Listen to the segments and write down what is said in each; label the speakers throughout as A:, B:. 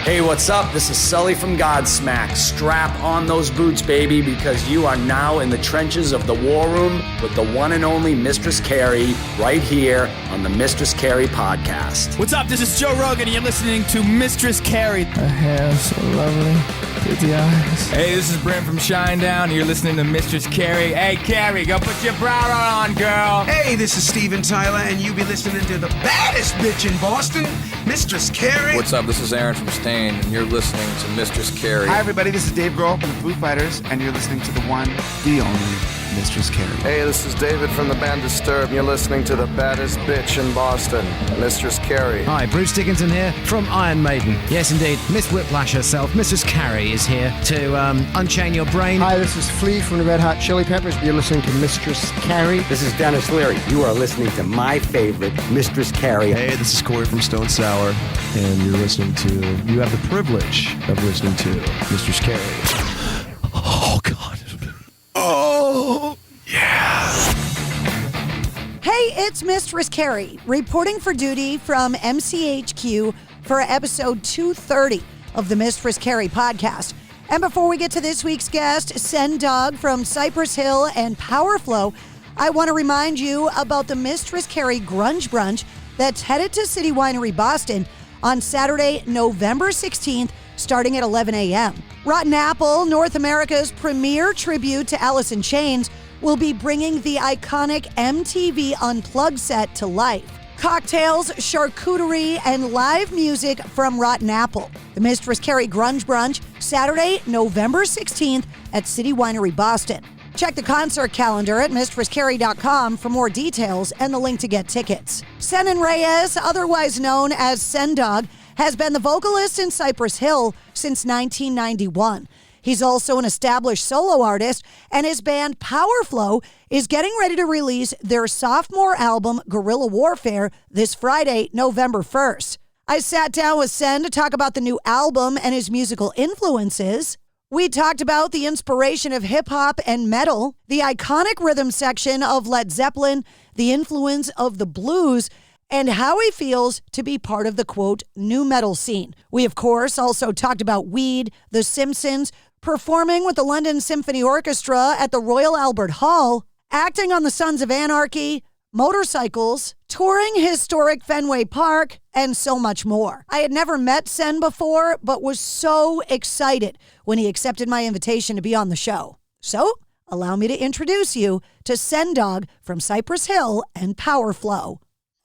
A: Hey, what's up? This is Sully from Godsmack. Strap on those boots, baby, because you are now in the trenches of the war room with the one and only Mistress Carrie right here on the Mistress Carrie podcast.
B: What's up? This is Joe Rogan, and you're listening to Mistress Carrie.
C: Her hair so lovely, pretty eyes.
B: Hey, this is Brent from Shinedown, and you're listening to Mistress Carrie. Hey, Carrie, go put your bra on, girl.
D: Hey, this is Steven Tyler, and you be listening to the baddest bitch in Boston, Mistress Carrie.
E: What's up? This is Aaron from Stain, and you're listening to Mistress Carrie.
F: Hi, everybody. This is Dave Grohl from the Foo Fighters, and you're listening to the one, the only Mistress Carrie.
G: Hey, this is David from the band Disturbed, and you're listening to the baddest bitch in Boston, Mistress Carrie.
H: Hi, Bruce Dickinson here from Iron Maiden. Yes, indeed, Miss Whiplash herself, Mistress Carrie, is here to unchain your brain.
I: Hi, this is Flea from the Red Hot Chili Peppers. You're listening to Mistress Carrie.
J: This is Dennis Leary. You are listening to my favorite, Mistress Carrie.
K: Hey, this is Corey from Stone Sour, and you have the privilege of listening to Mistress Carrie.
C: Oh, God. Oh, yeah.
L: Hey, it's Mistress Carrie, reporting for duty from MCHQ for episode 230 of the Mistress Carrie podcast. And before we get to this week's guest, SenDog from Cypress Hill and Powerflo, I want to remind you about the Mistress Carrie Grunge Brunch that's headed to City Winery Boston on Saturday, November 16th, starting at 11 a.m. Rotten Apple, North America's premier tribute to Alice in Chains, will be bringing the iconic MTV Unplugged set to life. Cocktails, charcuterie, and live music from Rotten Apple. The Mistress Carrie Grunge Brunch, Saturday, November 16th at City Winery Boston. Check the concert calendar at mistresscarrie.com for more details and the link to get tickets. Senen Reyes, otherwise known as SenDog, has been the vocalist in Cypress Hill since 1991. He's also an established solo artist, and his band Powerflo is getting ready to release their sophomore album, Guerrilla Warfare, this Friday, November 1st. I sat down with Sen to talk about the new album and his musical influences. We talked about the inspiration of hip-hop and metal, the iconic rhythm section of Led Zeppelin, the influence of the blues, and how he feels to be part of the, quote, new metal scene. We, of course, also talked about weed, the Simpsons, performing with the London Symphony Orchestra at the Royal Albert Hall, acting on the Sons of Anarchy, motorcycles, touring historic Fenway Park, and so much more. I had never met Sen before, but was so excited when he accepted my invitation to be on the show. So, allow me to introduce you to SenDog from Cypress Hill and Powerflo.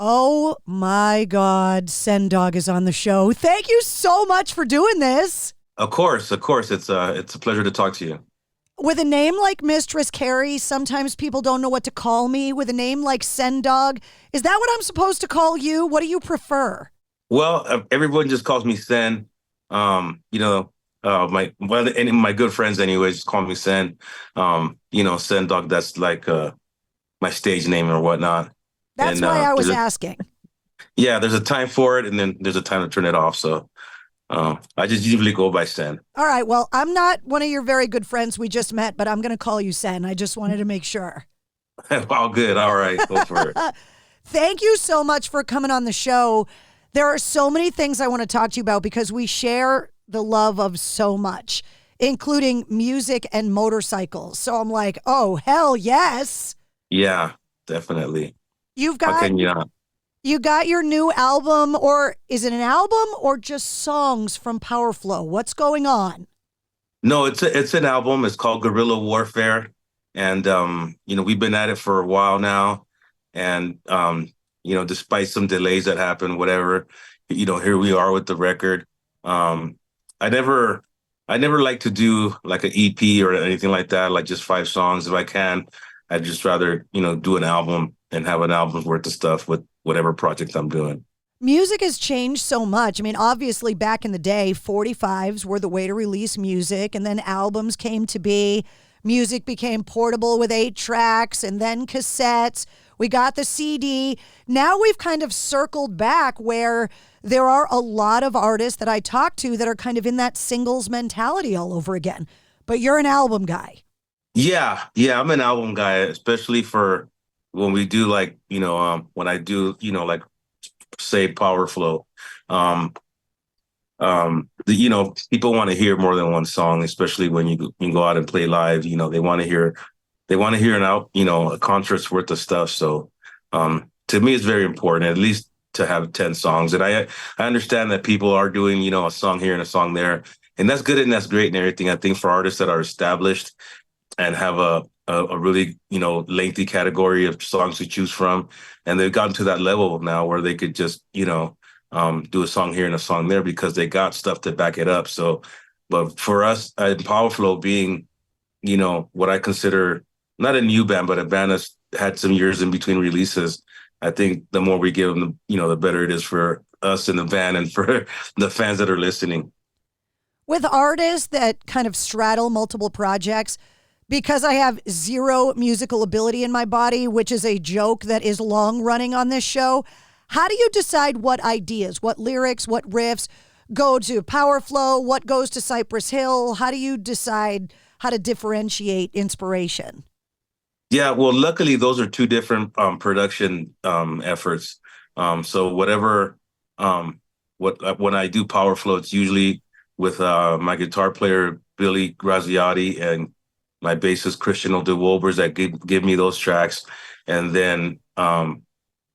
L: Oh my God, SenDog is on the show. Thank you so much for doing this.
M: Of course. It's a pleasure to talk to you.
L: With a name like Mistress Carrie, sometimes people don't know what to call me. With a name like SenDog, is that what I'm supposed to call you? What do you prefer?
M: Well, everyone just calls me Sen. My good friends anyways just call me Sen. SenDog, that's like my stage name or whatnot.
L: That's why I was asking.
M: Yeah, there's a time for it, and then there's a time to turn it off. So I just usually go by Sen.
L: All right. Well, I'm not one of your very good friends we just met, but I'm going to call you Sen. I just wanted to make sure.
M: All good. All right. Go for it.
L: Thank you so much for coming on the show. There are so many things I want to talk to you about because we share the love of so much, including music and motorcycles. So I'm like, oh, hell yes.
M: Yeah, definitely.
L: You got your new album, or is it an album or just songs from Powerflo? What's going on?
M: No, it's an album. It's called Guerrilla Warfare. And, we've been at it for a while now. And, despite some delays that happened, whatever, here we are with the record. I never like to do like an EP or anything like that, like just 5 songs. If I can, I'd just rather, do an album and have an album's worth of stuff with whatever project I'm doing.
L: Music has changed so much. I mean, obviously back in the day, 45s were the way to release music, and then albums came to be. Music became portable with 8 tracks and then cassettes. We got the CD. Now we've kind of circled back where there are a lot of artists that I talk to that are kind of in that singles mentality all over again. But you're an album guy.
M: Yeah, I'm an album guy, especially for when we do when I do, like say Powerflo. people want to hear more than one song, especially when you go out and play live. They want to hear a concert's worth of stuff. So to me, it's very important, at least to have 10 songs. And I understand that people are doing, a song here and a song there, and that's good and that's great and everything. I think for artists that are established and have a really, lengthy category of songs to choose from, and they've gotten to that level now where they could just, do a song here and a song there because they got stuff to back it up. So, but for us at Powerflo being, what I consider not a new band, but a band that's had some years in between releases, I think the more we give them, the better it is for us in the band and for the fans that are listening.
L: With artists that kind of straddle multiple projects, because I have zero musical ability in my body, which is a joke that is long running on this show, how do you decide what ideas, what lyrics, what riffs go to Powerflo, what goes to Cypress Hill? How do you decide how to differentiate inspiration?
M: Yeah, well, luckily those are two different production efforts. So whatever, when I do Powerflo, it's usually with my guitar player Billy Graziati and my bassist Christian DeWolbers that give me those tracks, and then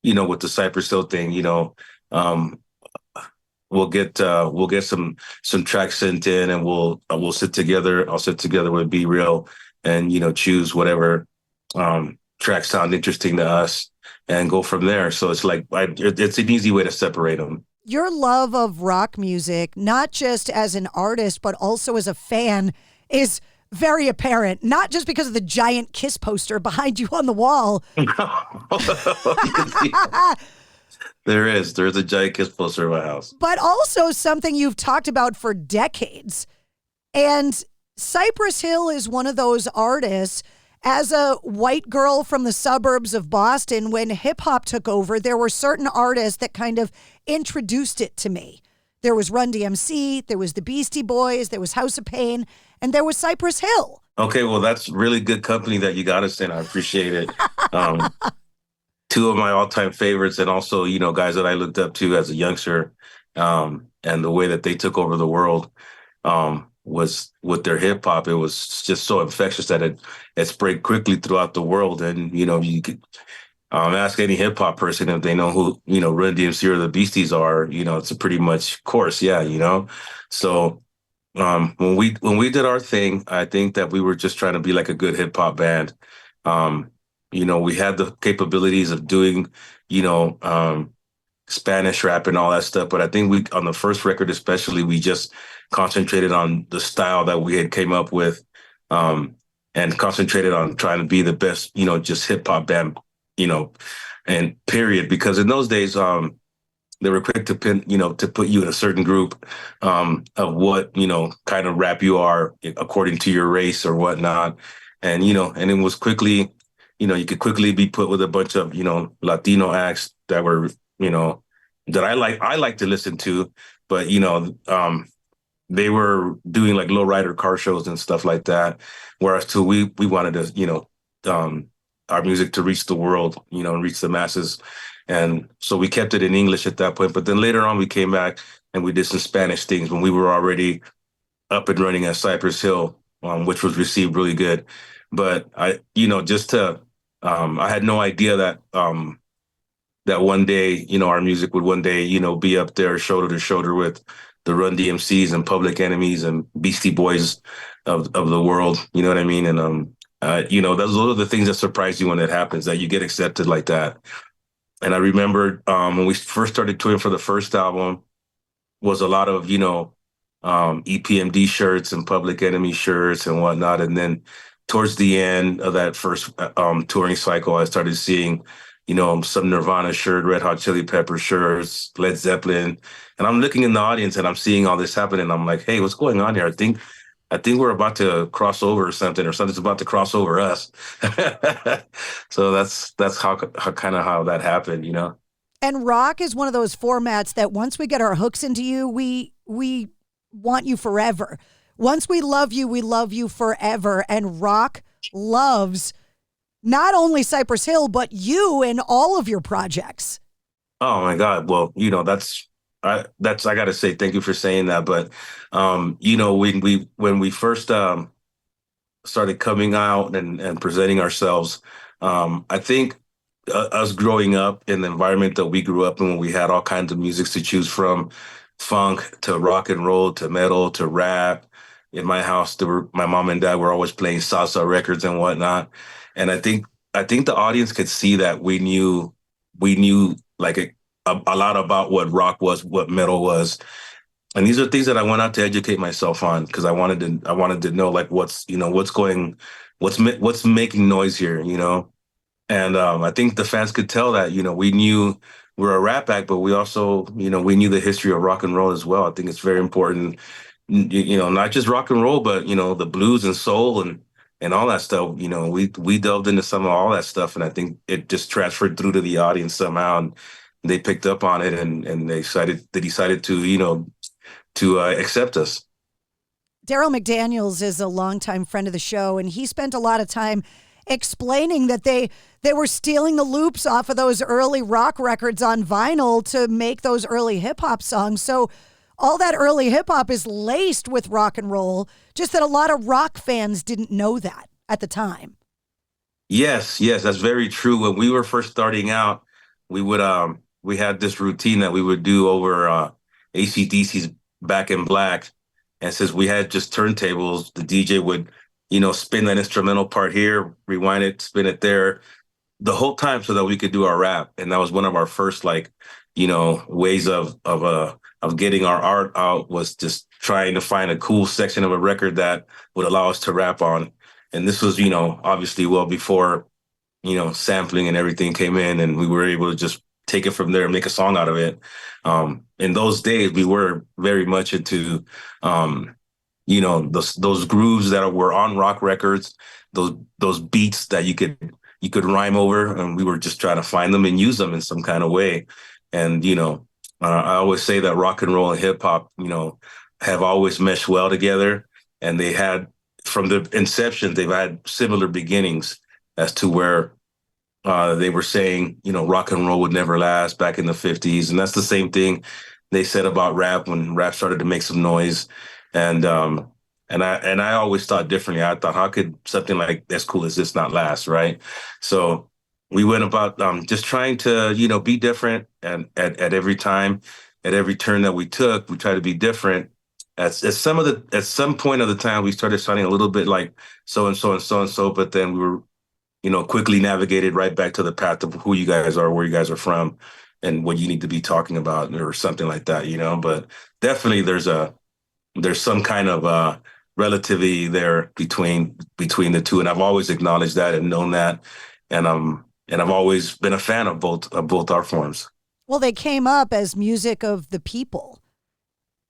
M: with the Cypress Hill thing, we'll get some tracks sent in, and we'll sit together. I'll sit together with Be Real and choose whatever tracks sound interesting to us and go from there. So it's like it's an easy way to separate them.
L: Your love of rock music, not just as an artist but also as a fan, is very apparent. Not just because of the giant Kiss poster behind you on the wall.
M: There's a giant Kiss poster in my house.
L: But also something you've talked about for decades. And Cypress Hill is one of those artists. As a white girl from the suburbs of Boston, when hip hop took over, there were certain artists that kind of introduced it to me. There was Run DMC, there was the Beastie Boys, there was House of Pain, and there was Cypress Hill.
M: Okay, well, that's really good company that you got us in. I appreciate it. Two of my all-time favorites, and also, guys that I looked up to as a youngster, and the way that they took over the world was with their hip hop. It was just so infectious that it spread quickly throughout the world. And, you could ask any hip hop person if they know who, Run DMC or the Beasties are, it's a pretty much course. Yeah. So when we did our thing, I think that we were just trying to be like a good hip hop band. We had the capabilities of doing, Spanish rap and all that stuff. But I think on the first record, especially, we just concentrated on the style that we had came up with, and concentrated on trying to be the best, just hip hop band, and period. Because in those days, they were quick to to put you in a certain group, of what, kind of rap you are according to your race or whatnot. And, and it was quickly, you could quickly be put with a bunch of, Latino acts that were, that I like to listen to, but, they were doing like lowrider car shows and stuff like that. Whereas we wanted to, our music to reach the world, and reach the masses. And so we kept it in English at that point. But then later on, we came back and we did some Spanish things when we were already up and running at Cypress Hill, which was received really good. But I had no idea that that one day, our music would one day, be up there shoulder to shoulder with the Run DMCs and Public Enemies and Beastie Boys of the world. You know what I mean? And, those are the things that surprise you when it happens, that you get accepted like that. And I remember when we first started touring for the first album, was a lot of, EPMD shirts and Public Enemy shirts and whatnot. And then towards the end of that first touring cycle, I started seeing, some Nirvana shirt, Red Hot Chili Pepper shirts, Led Zeppelin. And I'm looking in the audience and I'm seeing all this happen. And I'm like, hey, what's going on here? I think we're about to cross over or something's about to cross over us. So that's how that happened,
L: And rock is one of those formats that once we get our hooks into you, we want you forever. Once we love you forever. And rock loves not only Cypress Hill, but you and all of your projects.
M: Oh my God. Well, that's I got to say thank you for saying that. But when we first started coming out and presenting ourselves, I think us growing up in the environment that we grew up in, when we had all kinds of music to choose from, funk to rock and roll to metal to rap. In my house, my mom and dad were always playing salsa records and whatnot. And I think the audience could see that we knew like a lot about what rock was, what metal was. And these are things that I went out to educate myself on, because I wanted to know like what's making noise here, And I think the fans could tell that, we knew we're a rap act, but we also, we knew the history of rock and roll as well. I think it's very important, not just rock and roll, but, the blues and soul and all that stuff. We delved into some of all that stuff. And I think it just transferred through to the audience somehow. And they picked up on it and they decided to accept us.
L: Daryl McDaniels is a longtime friend of the show, and he spent a lot of time explaining that they were stealing the loops off of those early rock records on vinyl to make those early hip hop songs. So all that early hip hop is laced with rock and roll, just that a lot of rock fans didn't know that at the time.
M: Yes, that's very true. When we were first starting out, we had this routine that we would do over AC/DC's Back in Black. And since we had just turntables, the DJ would, spin that instrumental part here, rewind it, spin it there, the whole time, so that we could do our rap. And that was one of our first, ways of getting our art out, was just trying to find a cool section of a record that would allow us to rap on. And this was, obviously well before, sampling and everything came in, and we were able to just take it from there and make a song out of it. In those days, we were very much into, those grooves that were on rock records, those beats that you could rhyme over, and we were just trying to find them and use them in some kind of way. And I always say that rock and roll and hip hop, have always meshed well together, and they had, from the inception, they've had similar beginnings as to where they were saying, rock and roll would never last back in the 50s. And that's the same thing they said about rap when rap started to make some noise. And I always thought differently. I thought, how could something like as cool as this not last, right? So we went about just trying to, be different. And at every time, at every turn that we took, we tried to be different. At some point of the time, we started sounding a little bit like so and so and so and so, but then we were, quickly navigated right back to the path of who you guys are, where you guys are from, and what you need to be talking about, or something like that, But definitely there's some kind of relativity there between the two, and I've always acknowledged that and known that, and I've always been a fan of both art forms.
L: Well, they came up as music of the people,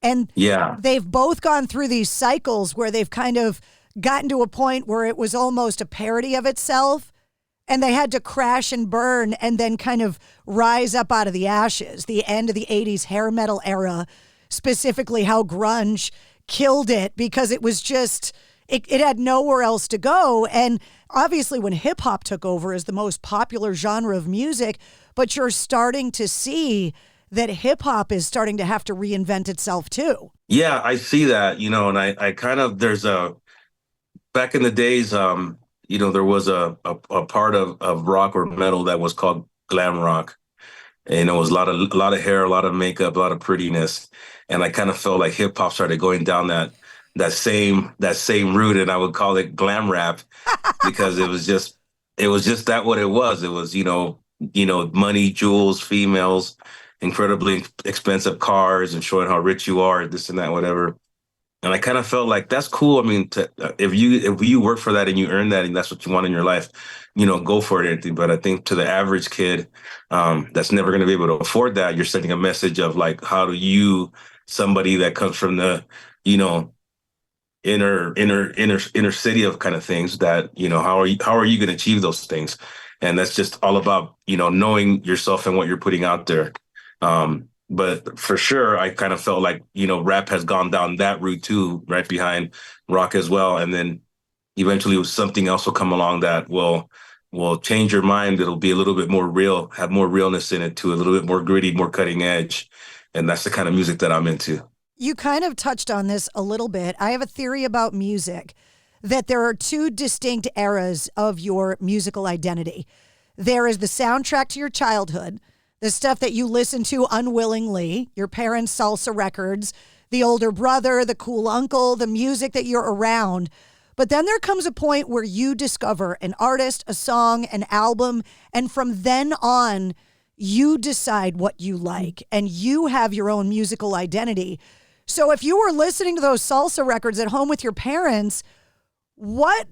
L: and
M: yeah,
L: they've both gone through these cycles where they've kind of gotten to a point where it was almost a parody of itself, and they had to crash and burn and then kind of rise up out of the ashes. The end of the 80s hair metal era, specifically how grunge killed it, because it was just, it had nowhere else to go. And obviously when hip hop took over as the most popular genre of music, but you're starting to see that hip hop is starting to have to reinvent itself too.
M: Yeah, I see that, and I kind of, back in the days, there was a part of rock or metal that was called glam rock. And it was a lot of hair, a lot of makeup, a lot of prettiness. And I kind of felt like hip hop started going down that same route, and I would call it glam rap, because it was just that what it was. It was, money, jewels, females, incredibly expensive cars, and showing how rich you are, this and that, whatever. And I kind of felt like that's cool. I mean, if you work for that and you earn that and that's what you want in your life, go for it. But I think to the average kid that's never going to be able to afford that, you're sending a message of like, how do you, somebody that comes from the, inner city of kind of things, that, how are you going to achieve those things? And that's just all about, knowing yourself and what you're putting out there. But for sure, I kind of felt like, rap has gone down that route too, right behind rock as well. And then eventually something else will come along that will change your mind. It'll be a little bit more real, have more realness in it too, a little bit more gritty, more cutting edge. and that's the kind of music that I'm into.
L: You kind of touched on this a little bit. I have a theory about music that there are two distinct eras of your musical identity. There is the soundtrack to your childhood, the stuff that you listen to unwillingly, your parents' salsa records, the older brother, the cool uncle, the music that you're around. But then there comes a point where you discover an artist, a song, an album, and from then on, you decide what you like, and you have your own musical identity. So if you were listening to those salsa records at home with your parents, what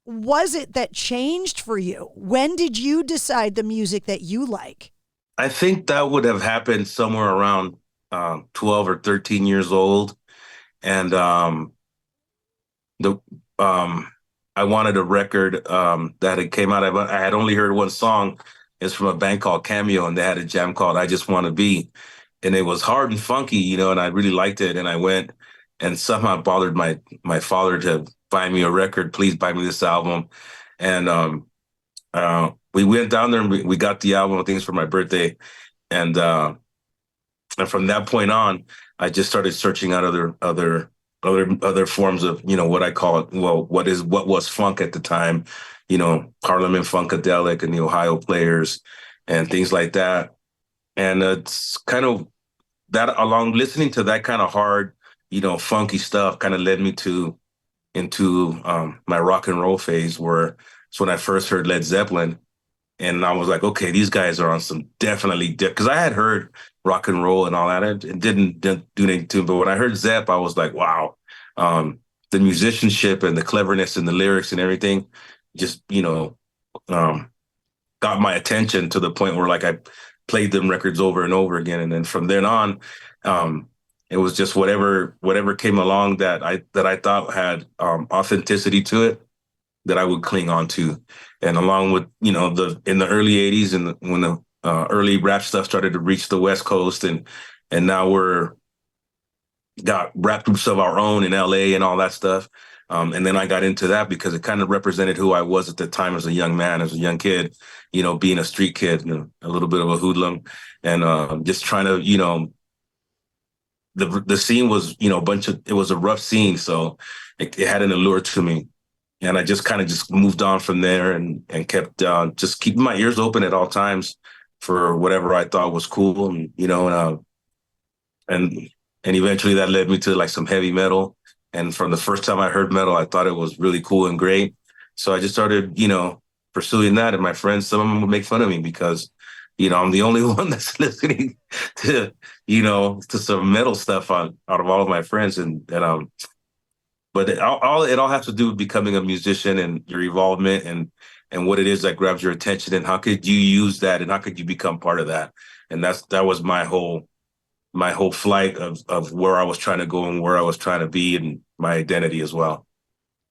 L: was it that changed for you? When did you decide the music that you like?
M: I think that would have happened somewhere around 12 or 13 years old. And I wanted a record that had came out. I had only heard one song. It's from a band called Cameo, and they had a jam called I Just Want to Be. And it was hard and funky, you know, and I really liked it. And I went and somehow bothered my father to buy me a record. Please buy me this album. And we went down there and we got the album, things for my birthday. And from that point on, I just started searching out other forms of, you know, what I call it. Well, what was funk at the time, you know, Harlem and Funkadelic and the Ohio Players and things like that. And it's kind of that, along listening to that kind of hard, you know, funky stuff, kind of led me into my rock and roll phase, where it's when I first heard Led Zeppelin. And I was like, okay, these guys are on some definitely, because I had heard rock and roll and all that. It didn't do anything to me. But when I heard Zepp, I was like, wow, the musicianship and the cleverness and the lyrics and everything just, you know, got my attention to the point where like I played them records over and over again. And then from then on, it was just whatever came along that I thought had authenticity to it, that I would cling on to. And along with, you know, in the early 80s and when the early rap stuff started to reach the West Coast, and now got rap groups of our own in LA and all that stuff. And then I got into that because it kind of represented who I was at the time as a young man, as a young kid, you know, being a street kid, you know, a little bit of a hoodlum, and just trying to, you know, the scene was, you know, it was a rough scene. So it had an allure to me. And I just kind of just moved on from there and kept just keeping my ears open at all times for whatever I thought was cool. And, you know, and eventually that led me to like some heavy metal. And from the first time I heard metal, I thought it was really cool and great. So I just started, you know, pursuing that. And my friends, some of them would make fun of me because, you know, I'm the only one that's listening to, you know, to some metal stuff out of all of my friends. But it all has to do with becoming a musician and your evolvement and what it is that grabs your attention, and how could you use that and how could you become part of that. And that was my whole flight of where I was trying to go and where I was trying to be, and my identity as well.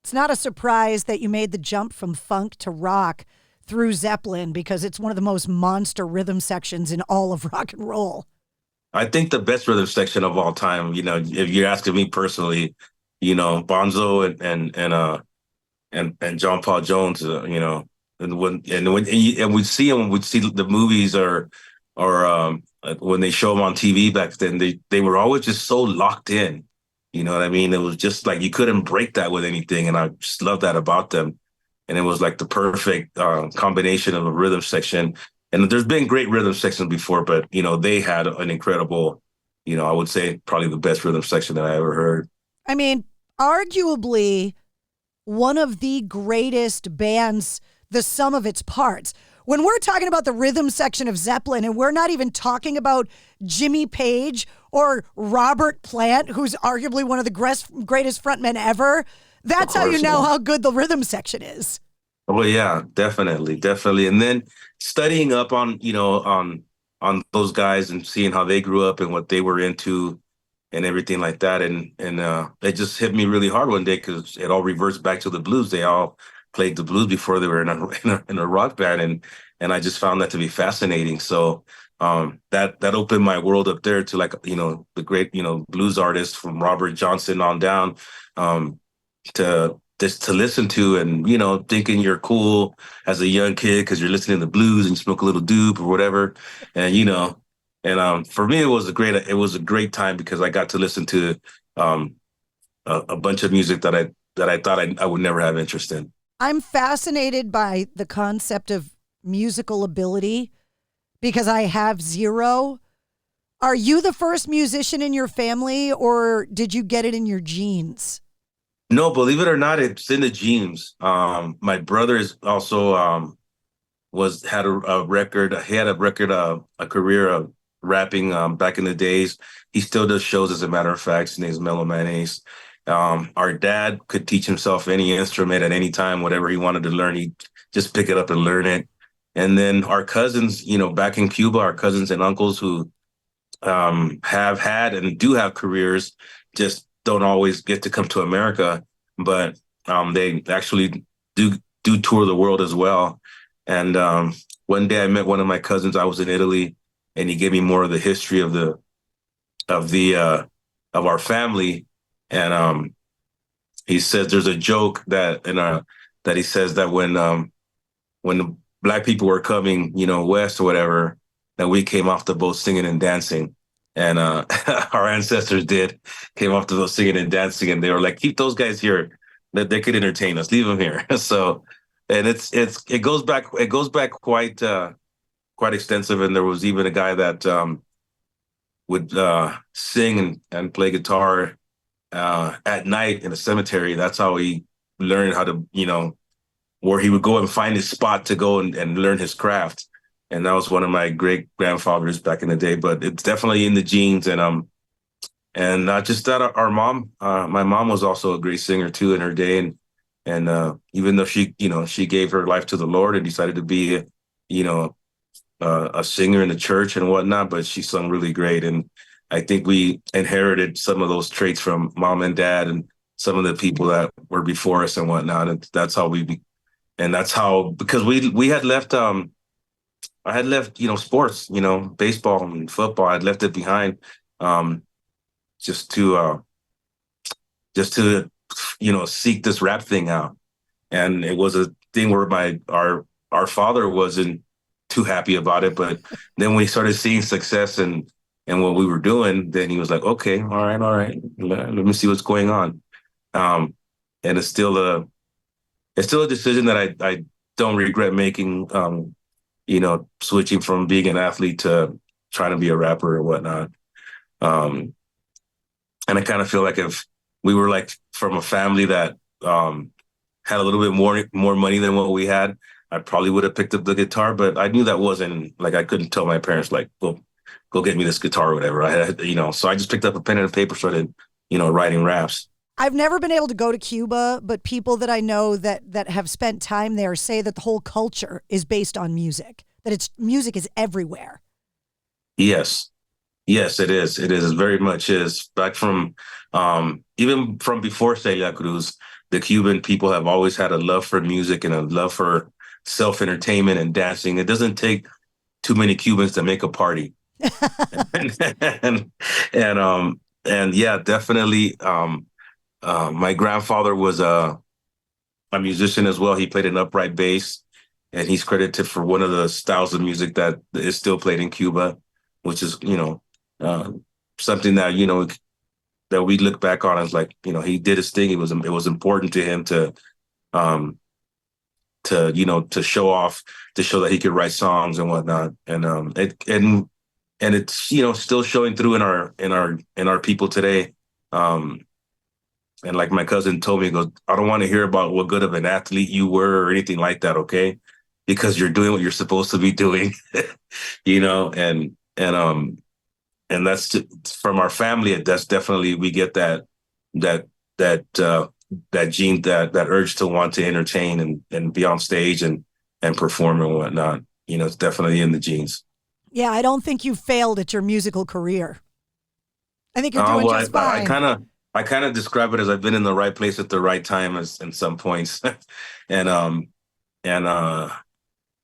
L: It's not a surprise that you made the jump from funk to rock through Zeppelin, because it's one of the most monster rhythm sections in all of rock and roll.
M: I think the best rhythm section of all time, you know, if you're asking me personally, you know, Bonzo and John Paul Jones, you know, and we'd see them when we'd see the movies or when they show them on TV back then, they were always just so locked in. You know what I mean? It was just like you couldn't break that with anything, and I just love that about them. And it was like the perfect combination of a rhythm section. And there's been great rhythm sections before, but you know, they had an incredible, you know, I would say probably the best rhythm section that I ever heard.
L: I mean, arguably one of the greatest bands, the sum of its parts. When we're talking about the rhythm section of Zeppelin, and we're not even talking about Jimmy Page or Robert Plant, who's arguably one of the greatest frontmen ever, that's how you know how good the rhythm section is.
M: Well, yeah, definitely. And then studying up on, you know, on those guys and seeing how they grew up and what they were into and everything like that. And it just hit me really hard one day because it all reverts back to the blues. They all played the blues before they were in a rock band. And I just found that to be fascinating. So that opened my world up there to, like, you know, the great, you know, blues artists from Robert Johnson on down, to listen to, and, you know, thinking you're cool as a young kid because you're listening to blues and you smoke a little doop or whatever. And, you know, And for me, it was a great time because I got to listen to a bunch of music that I thought I would never have interest in.
L: I'm fascinated by the concept of musical ability because I have zero. Are you the first musician in your family, or did you get it in your genes?
M: No, believe it or not, it's in the genes. My brother is also had a record. He had a career of rapping back in the days. He still does shows, as a matter of fact. His name's Mellow Mayonnaise. Our dad could teach himself any instrument at any time, whatever he wanted to learn, he'd just pick it up and learn it. And then our cousins, back in Cuba, our cousins and uncles who have had and do have careers, just don't always get to come to America, but they actually do tour the world as well. And one day I met one of my cousins. I was in Italy, and he gave me more of the history of our family. And he says there's a joke that he says that when the Black people were coming, west or whatever, that we came off the boat singing and dancing. And our ancestors came off the boat singing and dancing, and they were like, keep those guys here, that they could entertain us, leave them here. So, and it goes back quite extensive. And there was even a guy that would sing and play guitar at night in a cemetery. That's how he learned how to, where he would go and find his spot to go and learn his craft. And that was one of my great grandfathers back in the day. But it's definitely in the genes. And not just that, our mom, my mom was also a great singer too in her day. And even though she gave her life to the Lord and decided to be, a singer in the church and whatnot, but she sung really great. And I think we inherited some of those traits from mom and dad and some of the people that were before us and whatnot. And that's how because we had left, I had left, sports, baseball and football. I'd left it behind, just to seek this rap thing out. And it was a thing where our father wasn't too happy about it, but then we started seeing success and what we were doing, then he was like, okay, all right, let me see what's going on. And it's still a decision that I don't regret making, switching from being an athlete to trying to be a rapper or whatnot. And I kind of feel like if we were like from a family that had a little bit more money than what we had, I probably would have picked up the guitar, but I knew that wasn't, like, I couldn't tell my parents, like, well, go get me this guitar or whatever. I had, so I just picked up a pen and a paper, started, writing raps.
L: I've never been able to go to Cuba, but people that I know that have spent time there say that the whole culture is based on music, that music is everywhere. Yes, it is. It is, very much is. Back from, even from before Celia Cruz, the Cuban people have always had a love for music and a love for self-entertainment and dancing. It doesn't take too many Cubans to make a party. and yeah, definitely. My grandfather was a musician as well. He played an upright bass, and he's credited for one of the styles of music that is still played in Cuba, which is, something that, that we look back on as like, he did his thing. It was important to him to show off, to show that he could write songs and whatnot. And it's, still showing through in our people today. And like my cousin told me, he goes, I don't want to hear about what good of an athlete you were or anything like that, okay? Because you're doing what you're supposed to be doing, and that's from our family. That's definitely, we get that gene, that urge to want to entertain and be on stage and perform and whatnot. It's definitely in the genes. Yeah, I don't think you failed at your musical career. I think you're doing just fine.
M: I kind of describe it as I've been in the right place at the right time in some points. and I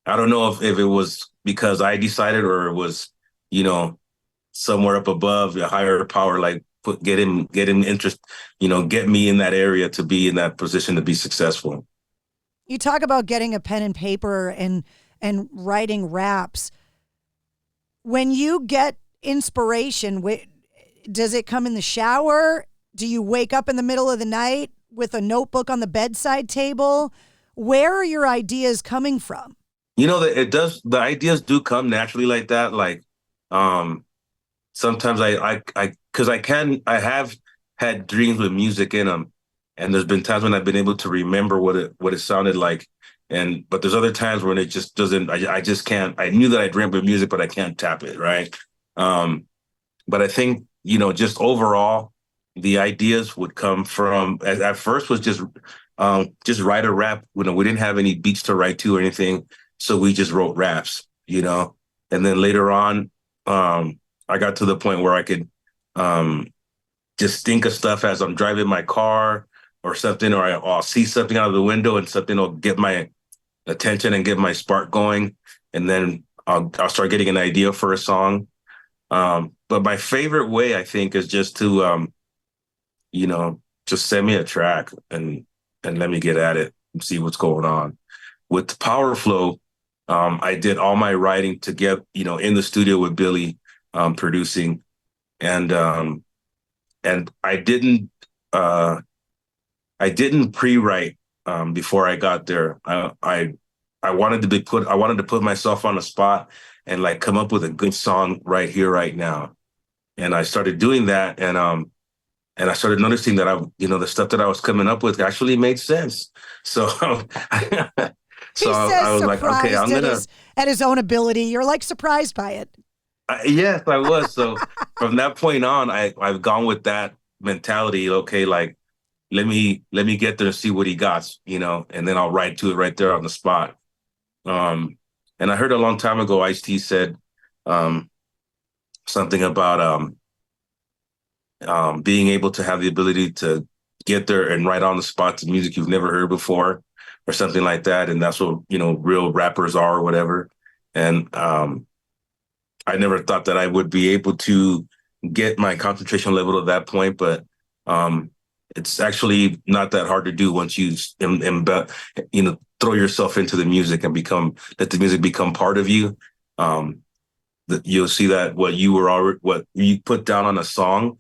M: don't know if it was because I decided or it was, somewhere up above, a higher power, like get him interest, get me in that area to be in that position to be successful.
L: You talk about getting a pen and paper and writing raps. When you get inspiration? Does it come in the shower? Do you wake up in the middle of the night with a notebook on the bedside table? Where are your ideas coming from?
M: The ideas do come naturally like that. Like, sometimes I have had dreams with music in them, and there's been times when I've been able to remember what it sounded like, but there's other times when it just doesn't. I just can't. I knew that I dreamt with music, but I can't tap it, right? But I think just overall, the ideas would come from. At first was just write a rap. We didn't have any beats to write to or anything, so we just wrote raps, and then later on, I got to the point where I could just think of stuff as I'm driving my car or something, or I'll see something out of the window and something will get my attention and get my spark going. And then I'll start getting an idea for a song. But my favorite way, I think, is just to, just send me a track and let me get at it and see what's going on. With Powerflo, I did all my writing together, in the studio with Billy, producing, and I didn't pre-write before I got there. I wanted to put myself on the spot and like come up with a good song right here, right now. And I started doing that, and I started noticing that the stuff that I was coming up with actually made sense. So, I was like, okay, I'm gonna
L: at his own ability. You're like surprised by it.
M: Yes, I was. So from that point on, I've gone with that mentality. Okay, like let me get there and see what he got, and then I'll write to it right there on the spot. And I heard a long time ago, Ice-T said something about being able to have the ability to get there and write on the spot to music you've never heard before, or something like that. And that's what real rappers are, or whatever. And I never thought that I would be able to get my concentration level to that point, but it's actually not that hard to do once you throw yourself into the music and let the music become part of you. You'll see that what you put down on a song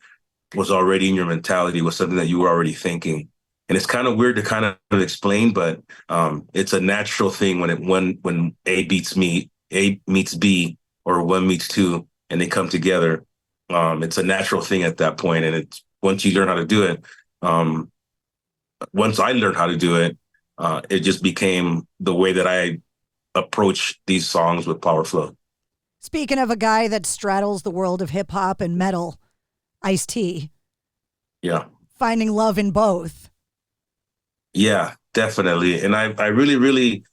M: was already in your mentality, was something that you were already thinking. And it's kind of weird to kind of explain, but it's a natural thing when A meets B, or one meets two, and they come together. It's a natural thing at that point. And it's once you learn how to do it, once I learned how to do it, it just became the way that I approach these songs with Powerflo.
L: Speaking of a guy that straddles the world of hip hop and metal, Ice-T.
M: Yeah.
L: Finding love in both.
M: Yeah, definitely. And I really, really,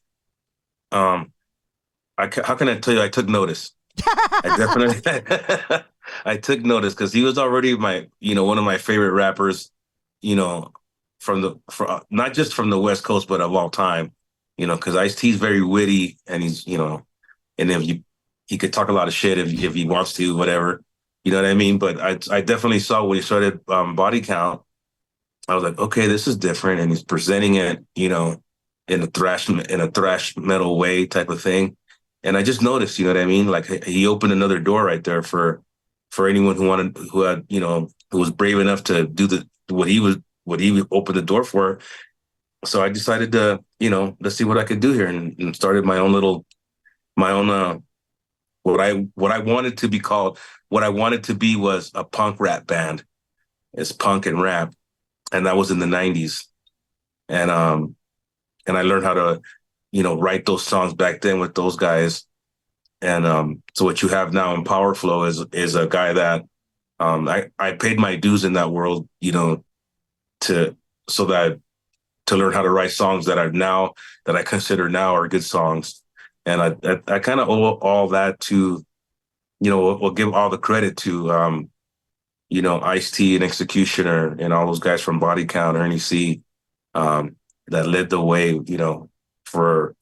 M: how can I tell you? I took notice. I definitely, I took notice because he was already one of my favorite rappers, from not just from the West Coast, but of all time, because Ice-T's very witty, and he's, and if he could talk a lot of shit if he wants to, whatever, you know what I mean? But I definitely saw when he started Body Count, I was like, okay, this is different, and he's presenting it, in a thrash metal way type of thing. And I just noticed, you know what I mean? Like he opened another door right there for anyone who was brave enough to do what he opened the door for. So I decided to, let's see what I could do here, and started my own what I wanted to be called. What I wanted to be was a punk rap band. It's punk and rap, and that was in the 90s. And I learned how to, write those songs back then with those guys. And so what you have now in Powerflo is a guy that I paid my dues in that world, to learn how to write songs that I consider now are good songs. And I kind of owe all that to, we'll give all the credit to, Ice-T and Executioner and all those guys from Body Count, Ernie C, that led the way, for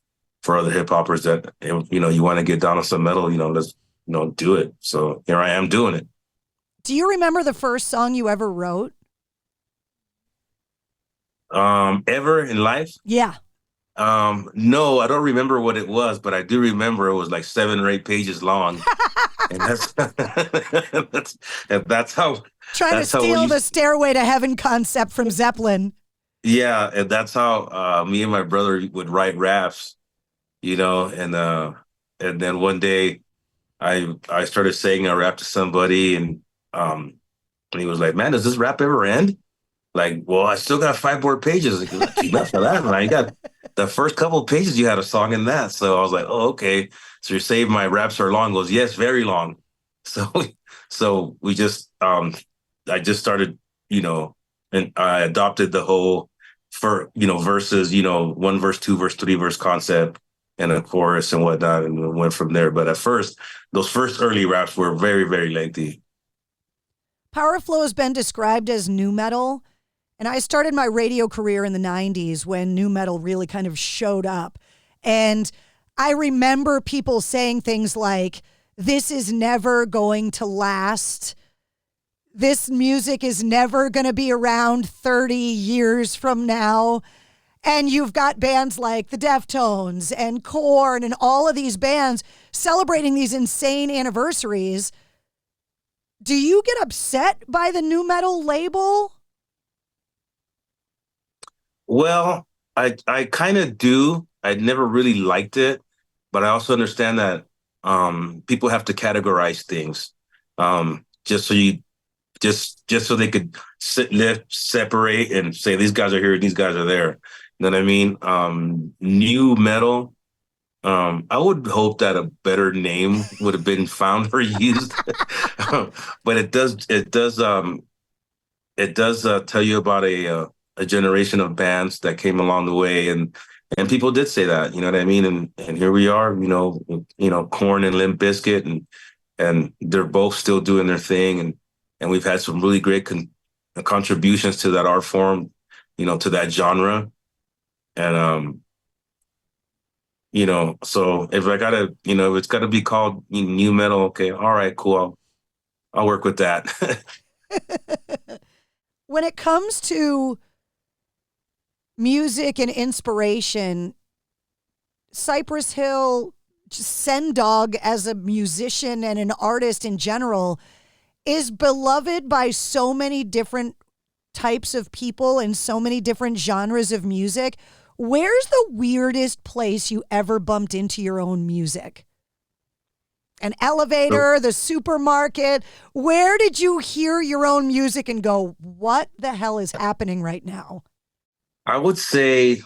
M: other hip hoppers that, you want to get down on some metal, let's, do it. So here I am doing it.
L: Do you remember the first song you ever wrote?
M: Ever in life?
L: Yeah.
M: No, I don't remember what it was, but I do remember it was like 7 or 8 pages long. And that's how
L: Trying to steal the Stairway to Heaven concept from Zeppelin.
M: Yeah, and that's how me and my brother would write raps, and then one day I started saying a rap to somebody, and he was like, "Man, does this rap ever end?" Like, well, I still got 5 more pages. Like, enough for that, man. I got the first couple of pages, you had a song in that. So I was like, oh, okay. So you're saying my raps are long? He goes, yes, very long. So we just, I just started, and I adopted the whole verses, 1 verse, 2 verse, 3 verse concept and a chorus and whatnot, and we went from there. But at first, those first early raps were very, very lengthy.
L: Powerflo has been described as nu metal. And I started my radio career in the 90s when nu metal really kind of showed up. And I remember people saying things like, this is never going to last. This music is never going to be around 30 years from now. And you've got bands like the Deftones and Korn and all of these bands celebrating these insane anniversaries. Do you get upset by the nu metal label?
M: Well, I kind of do. I never really liked it, but I also understand that people have to categorize things just so they could separate and say these guys are here and these guys are there. You know what I mean? Nu metal. I would hope that a better name would have been found or used, but it does tell you about a generation of bands that came along the way, and people did say that, you know what I mean? And here we are, Korn and Limp Bizkit, and they're both still doing their thing, and we've had some really great contributions to that art form, to that genre, and so if I gotta, if it's gotta be called nu metal, okay, all right, cool, I'll work with that.
L: When it comes to music and inspiration, Cypress Hill, SenDog as a musician and an artist in general, is beloved by so many different types of people and so many different genres of music. Where's the weirdest place you ever bumped into your own music? An elevator, the supermarket? Where did you hear your own music and go, what the hell is happening right now?
M: I would say,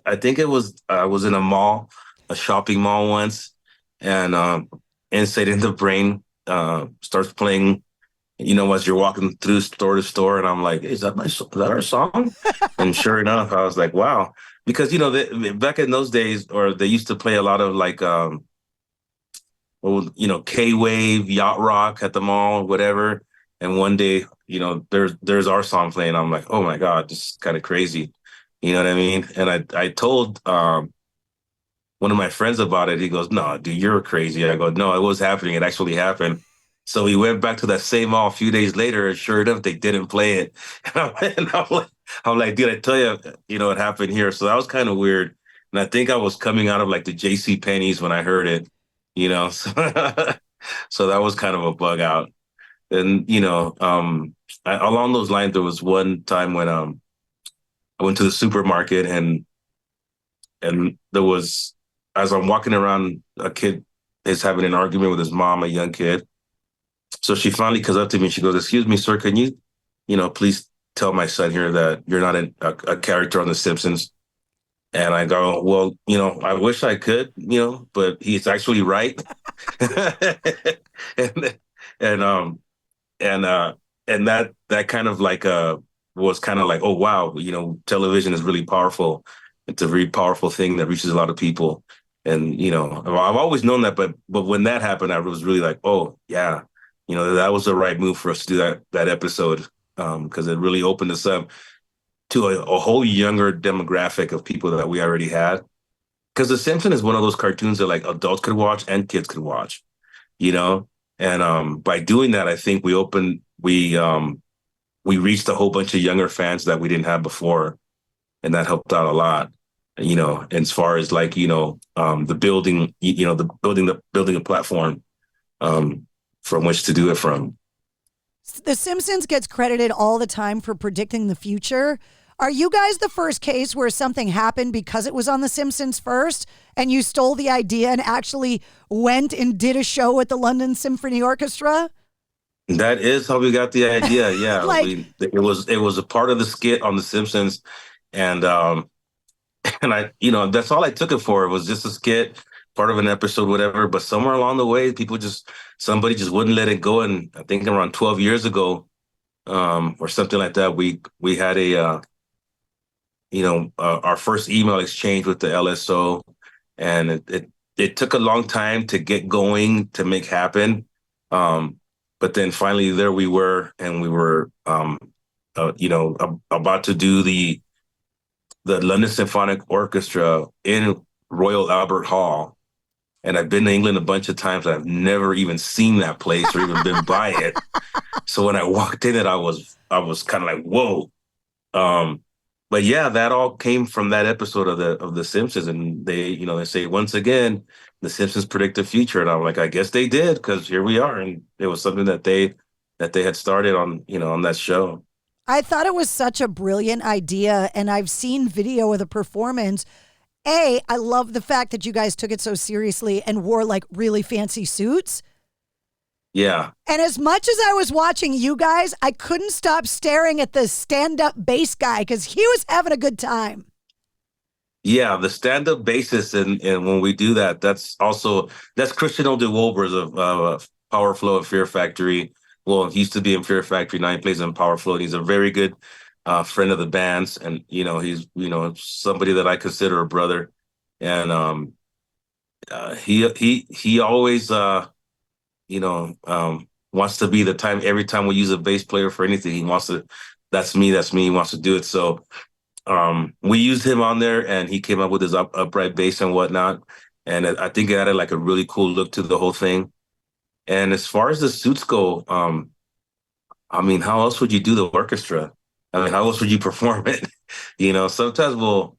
M: I think I was in a shopping mall once, and Insight in the Brain starts playing, as you're walking through store to store, and I'm like, is that our song? And sure enough, I was like, wow. Because, back in those days, or they used to play a lot of like, K-Wave, yacht rock at the mall, whatever. And one day, there's our song playing. I'm like, oh my God, this is kind of crazy. You know what I mean? And I told one of my friends about it. He goes, no, dude, you're crazy. I go, no, it was happening. It actually happened. So we went back to that same mall a few days later, and sure enough, they didn't play it. And I'm like, dude, I tell you, it happened here. So that was kind of weird. And I think I was coming out of like the J.C. Penney's when I heard it, So that was kind of a bug out. And, along those lines, there was one time when I went to the supermarket, and there was, as I'm walking around, a kid is having an argument with his mom, a young kid. So she finally comes up to me and she goes, excuse me, sir, can you, please tell my son here that you're not a character on The Simpsons? And I go, well, I wish I could, but he's actually right. And that kind of like was kind of like, oh wow, television is really powerful. It's a very powerful thing that reaches a lot of people. And I've always known that, but when that happened, I was really like, oh yeah, that was the right move for us to do that episode, because it really opened us up to a whole younger demographic of people that we already had. Because The Simpsons is one of those cartoons that like adults could watch and kids could watch, And by doing that, I think we reached a whole bunch of younger fans that we didn't have before, and that helped out a lot. As far as like the building a platform, from which to do it from.
L: The Simpsons gets credited all the time for predicting the future. Are you guys the first case where something happened because it was on The Simpsons first and you stole the idea and actually went and did a show at the London Symphony Orchestra?
M: That is how we got the idea. Yeah, it was a part of the skit on The Simpsons, and I, that's all I took it for. It was just a skit, part of an episode, whatever. But somewhere along the way, somebody just wouldn't let it go. And I think around 12 years ago, or something like that, we had our first email exchange with the LSO, and it took a long time to get going, to make happen. But then finally there we were, and we were, about to do the London Symphonic Orchestra in Royal Albert Hall. And I've been to England a bunch of times. I've never even seen that place or even been by it. So when I walked in it, I was kind of like, whoa. But yeah, that all came from that episode of the Simpsons. And they say, once again, the Simpsons predict the future. And I'm like, I guess they did, because here we are. And it was something that they had started on that show.
L: I thought it was such a brilliant idea, and I've seen video of the performance. I love the fact that you guys took it so seriously and wore like really fancy suits.
M: Yeah.
L: And as much as I was watching you guys, I couldn't stop staring at the stand-up bass guy because he was having a good time.
M: Yeah, the stand-up bassist, and when we do that, that's Christian DeWolbers of Powerflo and Fear Factory. Well, he used to be in Fear Factory, now he plays in Powerflo. He's a very good friend of the band's, and he's somebody that I consider a brother. And he always wants to be every time we use a bass player for anything, he wants to, that's me, he wants to do it. So we used him on there, and he came up with his upright bass and whatnot. And I think it added like a really cool look to the whole thing. And as far as the suits go, how else would you do the orchestra? How else would you perform it? Sometimes we'll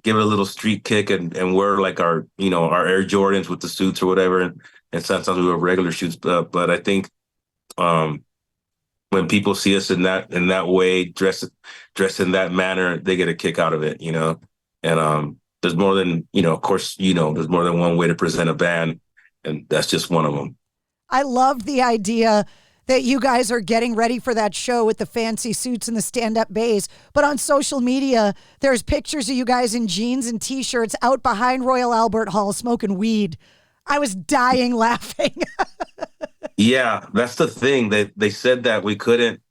M: give it a little street kick and wear like our Air Jordans with the suits or whatever. And sometimes we wear regular suits. But I think when people see us in that way, dressed in that manner, they get a kick out of it, And there's more than, of course, there's more than one way to present a band, and that's just one of them.
L: I love the idea that you guys are getting ready for that show with the fancy suits and the stand-up bass. But on social media, there's pictures of you guys in jeans and T-shirts out behind Royal Albert Hall smoking weed. I was dying laughing.
M: Yeah, that's the thing. They said that we couldn't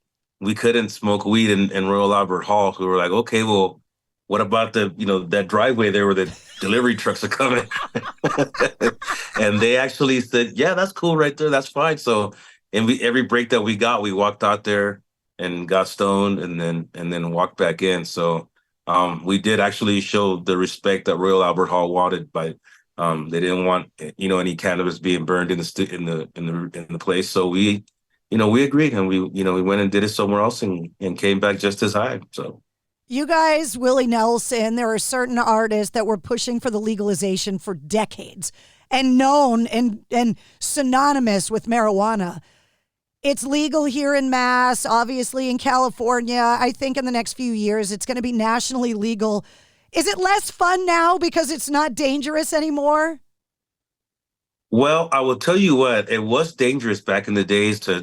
M: smoke weed in Royal Albert Hall. So we were like, okay, well, what about that driveway there where the delivery trucks are coming? And they actually said, yeah, that's cool right there. That's fine. So every break that we got, we walked out there and got stoned and then walked back in. So we did actually show the respect that Royal Albert Hall wanted, by they didn't want any cannabis being burned in the place. So we agreed, and we went and did it somewhere else and came back just as high. So
L: you guys, Willie Nelson, there are certain artists that were pushing for the legalization for decades and known and synonymous with marijuana. It's legal here in Mass, obviously in California. I think in the next few years, it's going to be nationally legal. Is it less fun now because it's not dangerous anymore?
M: Well, I will tell you what, it was dangerous back in the days to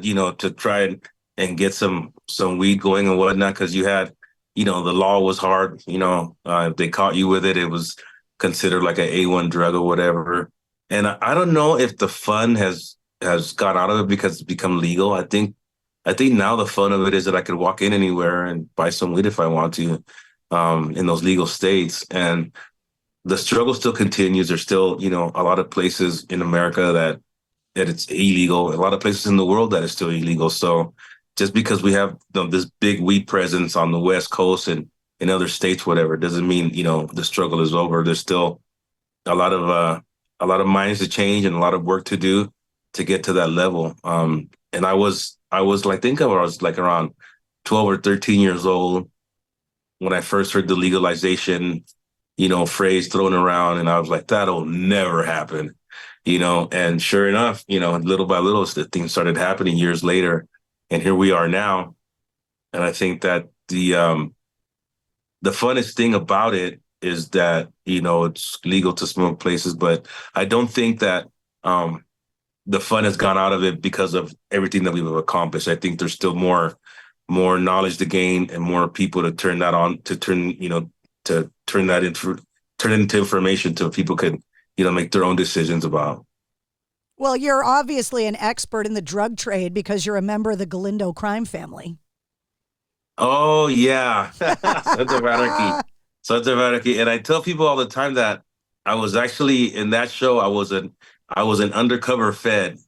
M: try and get some weed going and whatnot, because you had, the law was hard. If they caught you with it, it was considered like an A1 drug or whatever. And I don't know if the fun has gone out of it because it's become legal. I think now the fun of it is that I could walk in anywhere and buy some weed if I want to, in those legal states. And the struggle still continues. There's still, a lot of places in America that it's illegal. A lot of places in the world that is still illegal. So just because we have this big weed presence on the West Coast and in other states, whatever, doesn't mean, the struggle is over. There's still a lot of minds to change and a lot of work to do to get to that level. And I was like, I was like around 12 or 13 years old when I first heard the legalization, phrase thrown around. And I was like, that'll never happen, and sure enough, little by little, the things started happening years later. And here we are now. And I think that the funnest thing about it is that, it's legal to smoke places, but I don't think that the fun has gone out of it because of everything that we've accomplished. I think there's still more knowledge to gain and more people to turn that on, to turn that into information so people could, make their own decisions about.
L: Well, you're obviously an expert in the drug trade because you're a member of the Galindo crime family.
M: Oh, yeah. Sons of Anarchy. Sons of Anarchy. And I tell people all the time that I was actually in that show. I was an undercover Fed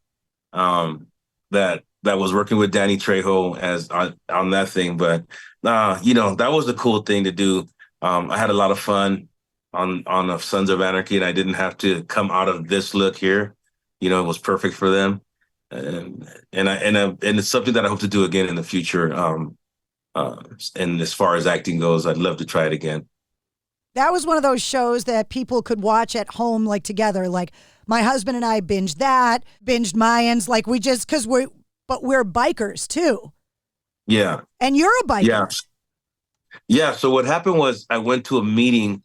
M: that was working with Danny Trejo as on that thing. But, that was a cool thing to do. I had a lot of fun on Sons of Anarchy, and I didn't have to come out of this look here. It was perfect for them. And it's something that I hope to do again in the future. And as far as acting goes, I'd love to try it again.
L: That was one of those shows that people could watch at home, like together. Like my husband and I binged Mayans. Like but we're bikers too.
M: Yeah.
L: And you're a biker.
M: Yeah. Yeah. So what happened was I went to a meeting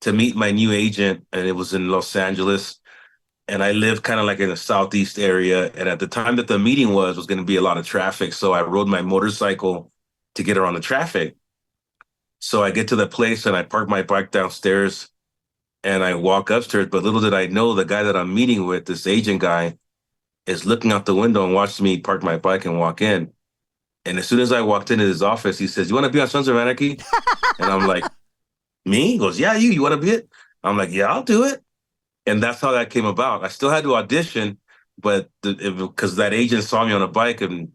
M: to meet my new agent, and it was in Los Angeles. And I live kind of like in the southeast area. And at the time that the meeting was going to be a lot of traffic. So I rode my motorcycle to get around the traffic. So I get to the place and I park my bike downstairs and I walk upstairs. But little did I know, the guy that I'm meeting with, this agent guy, is looking out the window and watched me park my bike and walk in. And as soon as I walked into his office, he says, "You want to be on Sons of Anarchy?" And I'm like, "Me?" He goes, "Yeah, you want to be it?" I'm like, "Yeah, I'll do it." And that's how that came about. I still had to audition, but because that agent saw me on a bike and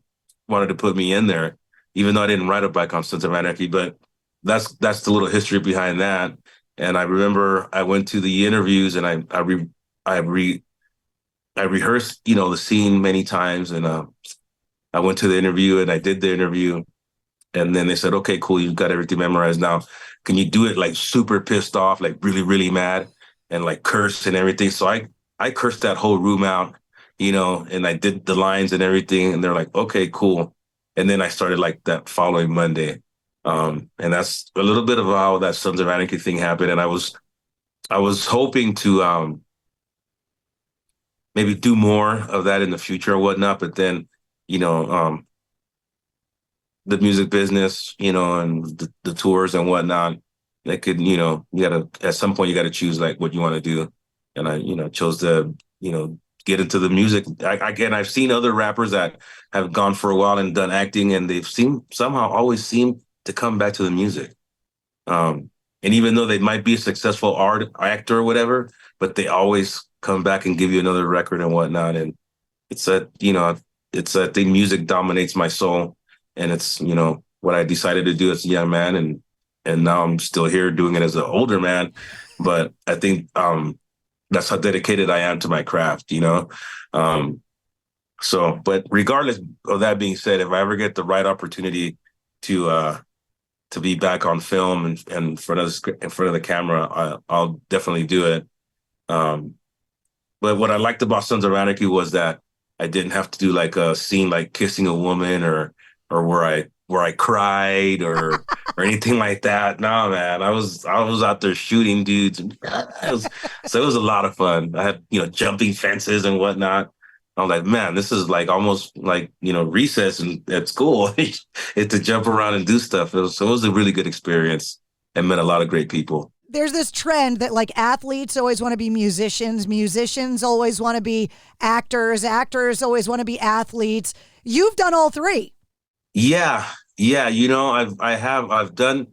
M: wanted to put me in there, even though I didn't ride a bike on Sons of Anarchy. But that's the little history behind that. And I remember I went to the interviews and I rehearsed, the scene many times. And I went to the interview and I did the interview. And then they said, "Okay, cool. You've got everything memorized now. Can you do it like super pissed off, like really, really mad and like curse and everything?" So I cursed that whole room out, and I did the lines and everything. And they're like, "Okay, cool." And then I started like that following Monday. And that's a little bit of how that Sons of Anarchy thing happened. And I was hoping to maybe do more of that in the future or whatnot. But then, the music business, and the tours and whatnot, that could, at some point you got to choose like what you want to do. And I, chose to, get into the music. I've seen other rappers that have gone for a while and done acting, and they've always seem to come back to the music. And even though they might be a successful actor or whatever, but they always come back and give you another record and whatnot. And it's I think music dominates my soul. And it's, what I decided to do as a young man. And now I'm still here doing it as an older man. But I think that's how dedicated I am to my craft, but regardless of that being said, if I ever get the right opportunity to be back on film and in front of the camera, I'll definitely do it. But what I liked about Sons of Anarchy was that I didn't have to do like a scene like kissing a woman or where I cried or anything like that. No, man, I was out there shooting dudes. So it was a lot of fun. I had, jumping fences and whatnot. I'm like, man, this is like almost like, recess at school. It's to jump around and do stuff. It was a really good experience and met a lot of great people.
L: There's this trend that like athletes always want to be musicians. Musicians always want to be actors. Actors always want to be athletes. You've done all three. Yeah.
M: I've done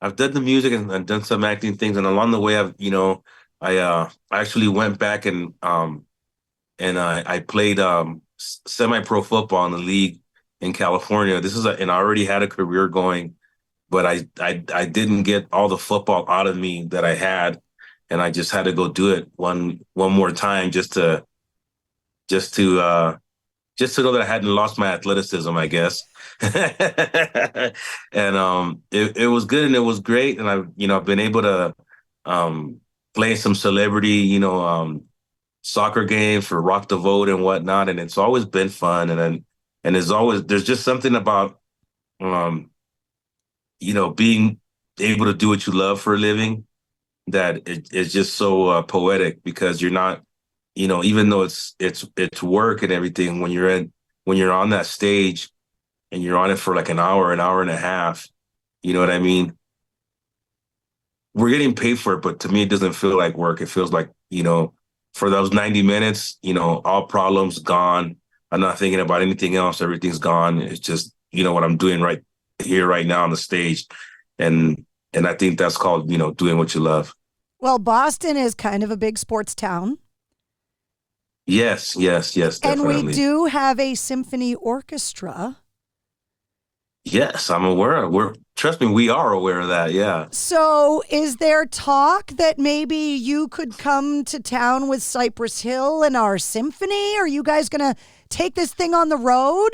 M: the music and done some acting things. And along the way, I actually went back and I played semi-pro football in the league in California. And I already had a career going, but I didn't get all the football out of me that I had, and I just had to go do it one more time just to know that I hadn't lost my athleticism, I guess. And it was good and it was great, and I've been able to playing some celebrity, soccer games for Rock the Vote and whatnot, and it's always been fun. And there's just something about being able to do what you love for a living that it's just so poetic, because you're not, even though it's work and everything, when you're on that stage and you're on it for like an hour and a half, you know what I mean? We're getting paid for it, but to me, it doesn't feel like work. It feels like, for those 90 minutes, all problems gone. I'm not thinking about anything else. Everything's gone. It's just, what I'm doing right here, right now on the stage. And I think that's called, doing what you love.
L: Well, Boston is kind of a big sports town.
M: Yes, definitely.
L: And we do have a symphony orchestra.
M: Yes, I'm aware. Trust me, we are aware of that. Yeah.
L: So is there talk that maybe you could come to town with Cypress Hill and our symphony? Are you guys going to take this thing on the road?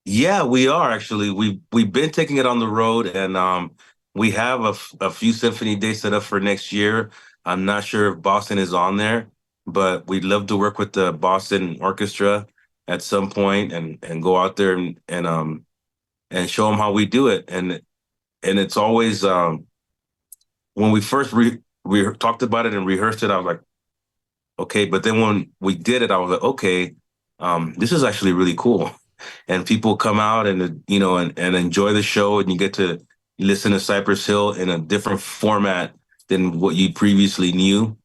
M: Yeah, we are actually. We've been taking it on the road, and we have a few symphony days set up for next year. I'm not sure if Boston is on there, but we'd love to work with the Boston Orchestra at some point and go out there and show them how we do it. And it's always, when we first we talked about it and rehearsed it, I was like, okay. But then when we did it, I was like, okay, this is actually really cool. And people come out and and enjoy the show, and you get to listen to Cypress Hill in a different format than what you previously knew.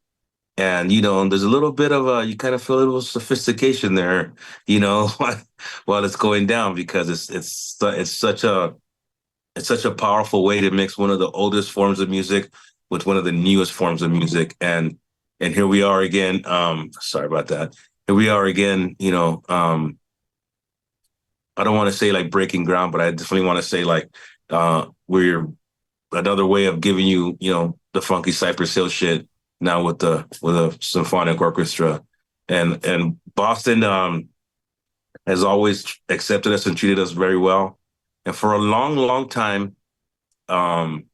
M: And, there's a little bit of you kind of feel a little sophistication there, while it's going down, because it's such a powerful way to mix one of the oldest forms of music with one of the newest forms of music. And here we are again. Sorry about that. Here we are again, I don't want to say like breaking ground, but I definitely want to say like we're another way of giving you, the funky Cypress Hill shit now with a symphonic orchestra. And Boston has always accepted us and treated us very well. And for a long, long time, Boston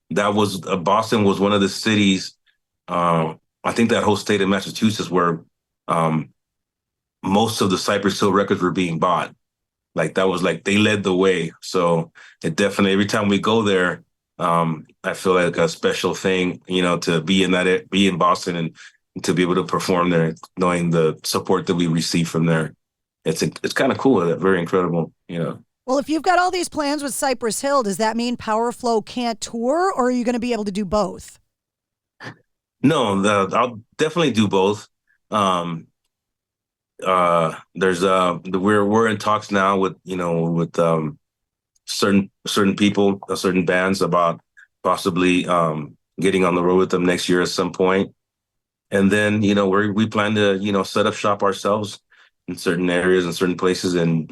M: was one of the cities, I think that whole state of Massachusetts, where most of the Cypress Hill records were being bought. Like that was like, they led the way. So it definitely, every time we go there, I feel like a special thing, to be in Boston and to be able to perform there, knowing the support that we receive from there. It's kind of cool. Very incredible,
L: Well, if you've got all these plans with Cypress Hill, does that mean Powerflo can't tour, or are you going to be able to do both?
M: No, I'll definitely do both. We're in talks now with certain people, certain bands, about possibly getting on the road with them next year at some point. And then we plan to set up shop ourselves in certain areas and certain places, and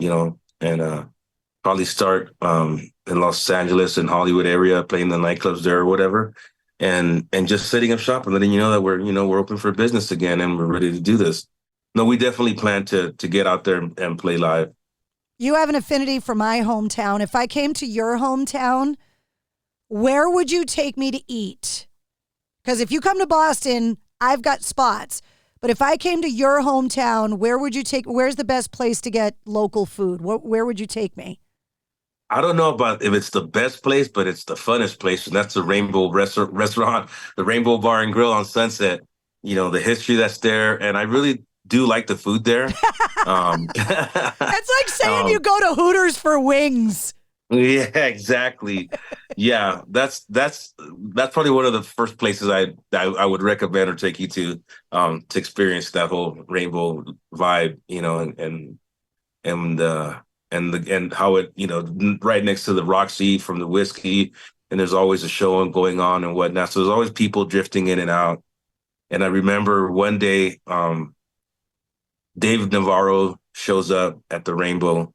M: probably start in Los Angeles and Hollywood area, playing the nightclubs there or whatever, and just setting up shop and letting you know that we're open for business again and we're ready to do this. No, we definitely plan to get out there and play live.
L: You have an affinity for my hometown. If I came to your hometown, where would you take me to eat? Because if you come to Boston, I've got spots. But if I came to your hometown, where's the best place to get local food? Where would you take me?
M: I don't know about if it's the best place, but it's the funnest place. And that's the Rainbow Restaurant, the Rainbow Bar and Grill on Sunset. The history that's there. And I really do like the food there.
L: It's like saying you go to Hooters for wings.
M: Yeah, exactly. Yeah, that's probably one of the first places I would recommend or take you to experience that whole rainbow vibe, and how it, right next to the Roxy from the whiskey, and there's always a show going on and whatnot. So there's always people drifting in and out. And I remember one day, Dave Navarro shows up at the Rainbow,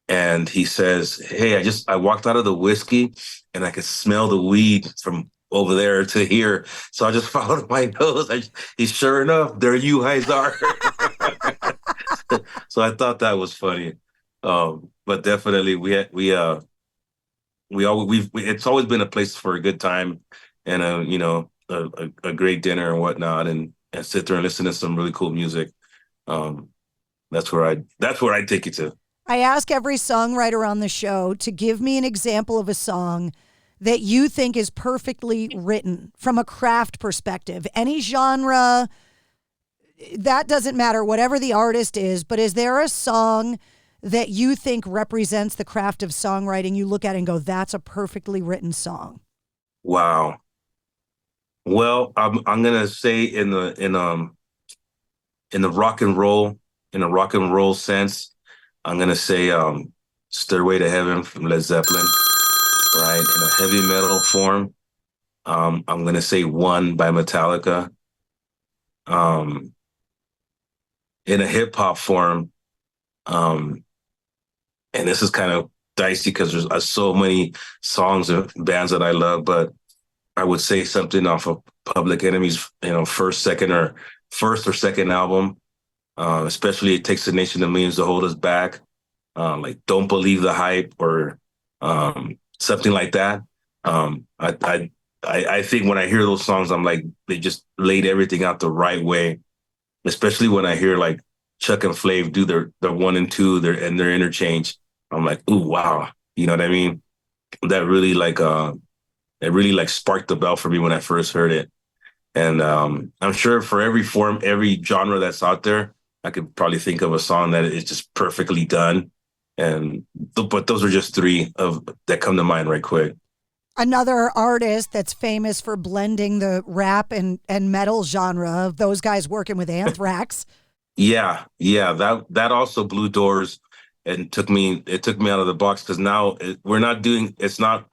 M: and he says, "Hey, I walked out of the whiskey and I could smell the weed from over there to here. So I just followed my nose. Sure enough, there you guys are." So I thought that was funny. But definitely it's always been a place for a good time and a great dinner and whatnot, and sit there and listen to some really cool music. That's where I take you to.
L: I ask every songwriter on the show to give me an example of a song that you think is perfectly written from a craft perspective. Any genre, that doesn't matter, whatever the artist is, but is there a song that you think represents the craft of songwriting you look at and go, that's a perfectly written song?
M: Wow. Well, I'm gonna say in the rock and roll sense, I'm gonna say Stairway to Heaven from Led Zeppelin, right? In a heavy metal form, I'm gonna say One by Metallica. In a hip hop form, and this is kind of dicey because there's so many songs and bands that I love, but I would say something off of Public Enemy's, first or second album, especially It Takes a Nation of Millions to Hold Us Back, like Don't Believe the Hype or something like that. I think when I hear those songs, I'm like, they just laid everything out the right way, especially when I hear like Chuck and Flav do their 1 and 2, their interchange. I'm like, ooh, wow. You know what I mean? That really it really sparked the bell for me when I first heard it. And I'm sure for every form, every genre that's out there, I could probably think of a song that is just perfectly done. But those are just 3 that come to mind right quick.
L: Another artist that's famous for blending the rap and metal genre, those guys working with Anthrax.
M: Yeah, that also blew doors and took me out of the box, because now it's not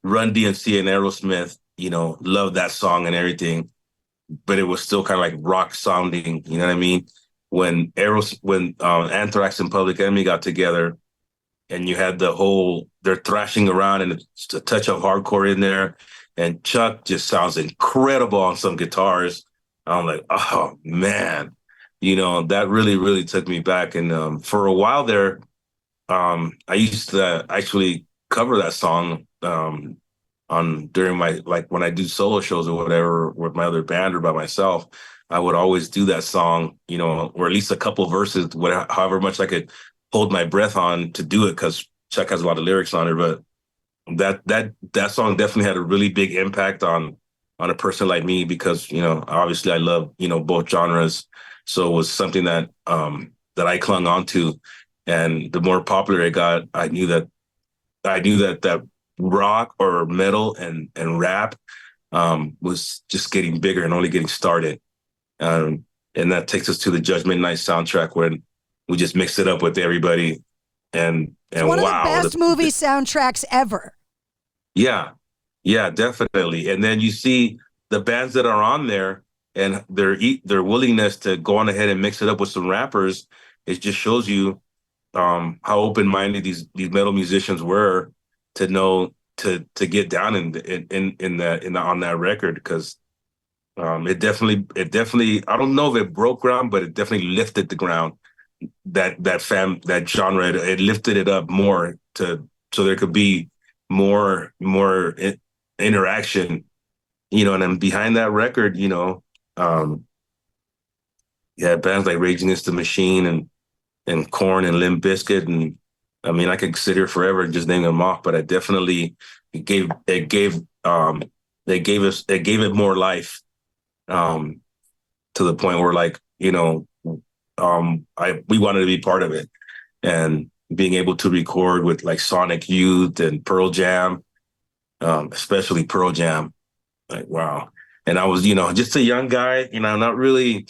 M: Run DMC and Aerosmith, love that song and everything, but it was still kind of like rock sounding, you know what I mean? When Anthrax and Public Enemy got together, and you had they're thrashing around and it's a touch of hardcore in there, and Chuck just sounds incredible on some guitars. I'm like, oh man, that really, really took me back. And for a while there, I used to actually cover that song during my, like, when I do solo shows or whatever with my other band or by myself. I would always do that song, or at least a couple verses, however much I could hold my breath on to do it, because Chuck has a lot of lyrics on it. But that song definitely had a really big impact on a person like me, because obviously I love both genres, so it was something that I clung on to. And the more popular it got, I knew that rock or metal and rap was just getting bigger and only getting started. And that takes us to the Judgment Night soundtrack, when we just mixed it up with everybody. And
L: one
M: wow,
L: of the best movie soundtracks ever.
M: Yeah, definitely. And then you see the bands that are on there and their willingness to go on ahead and mix it up with some rappers. It just shows you how open-minded these metal musicians were to know to get down in on that record, because it definitely, I don't know if it broke ground, but it definitely lifted the ground. That genre, it lifted it up more so there could be more interaction, and then behind that record, bands like Rage Against the Machine and Korn and Limp Bizkit, and I mean, I could sit here forever and just name them off, but it gave it more life, to the point where, like, we wanted to be part of it, and being able to record with like Sonic Youth and Pearl Jam, especially Pearl Jam, like, wow. And I was, just a young guy, not really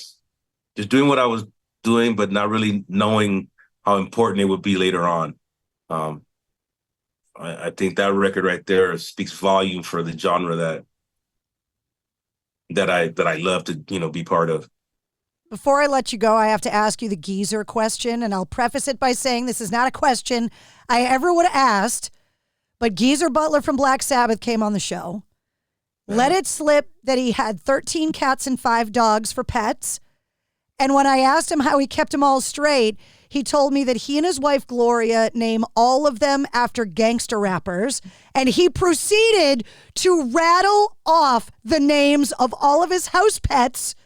M: just doing what I was doing, but not really knowing how important it would be later on. I think that record right there speaks volume for the genre that I love to, be part of.
L: Before I let you go, I have to ask you the geezer question, and I'll preface it by saying this is not a question I ever would have asked, but Geezer Butler from Black Sabbath came on the show, let it slip that he had 13 cats and 5 dogs for pets, and when I asked him how he kept them all straight, He told me that he and his wife, Gloria, name all of them after gangster rappers. And he proceeded to rattle off the names of all of his house pets.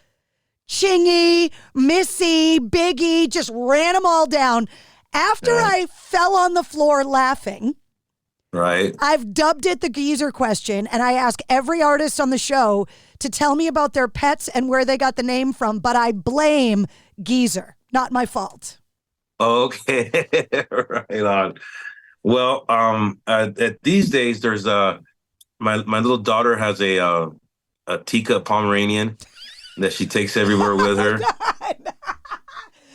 L: Chingy, Missy, Biggie, just ran them all down. After I fell on the floor laughing,
M: right?
L: I've dubbed it the geezer question, and I ask every artist on the show to tell me about their pets and where they got the name from, but I blame Geezer. Not my fault.
M: Okay, right on. Well, these days there's my little daughter has a teacup Pomeranian that she takes everywhere with her.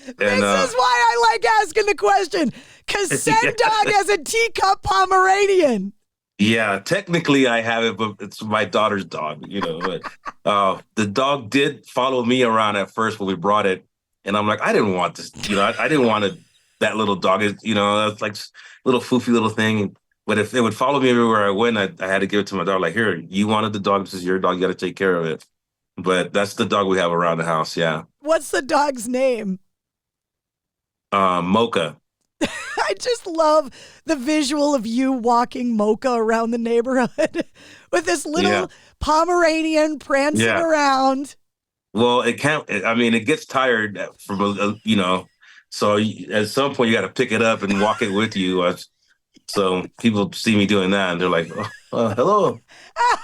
L: This is why I like asking the question, because Sen Dog has a teacup Pomeranian.
M: Yeah, technically I have it, but it's my daughter's dog, you know. But, the dog did follow me around at first when we brought it, and I'm like, I didn't want this, you know, I didn't want that little dog. You know, that's like a little foofy little thing. But if it would follow me everywhere I went, I had to give it to my dog. Like, here, you wanted the dog. This is your dog. You got to take care of it. But that's the dog we have around the house. Yeah.
L: What's the dog's name?
M: Mocha.
L: I just love the visual of you walking Mocha around the neighborhood with this little Pomeranian prancing around.
M: Well, it can't. I mean, it gets tired from you know. So at some point, you got to pick it up and walk it with you. So people see me doing that, and they're like, "Oh, hello,"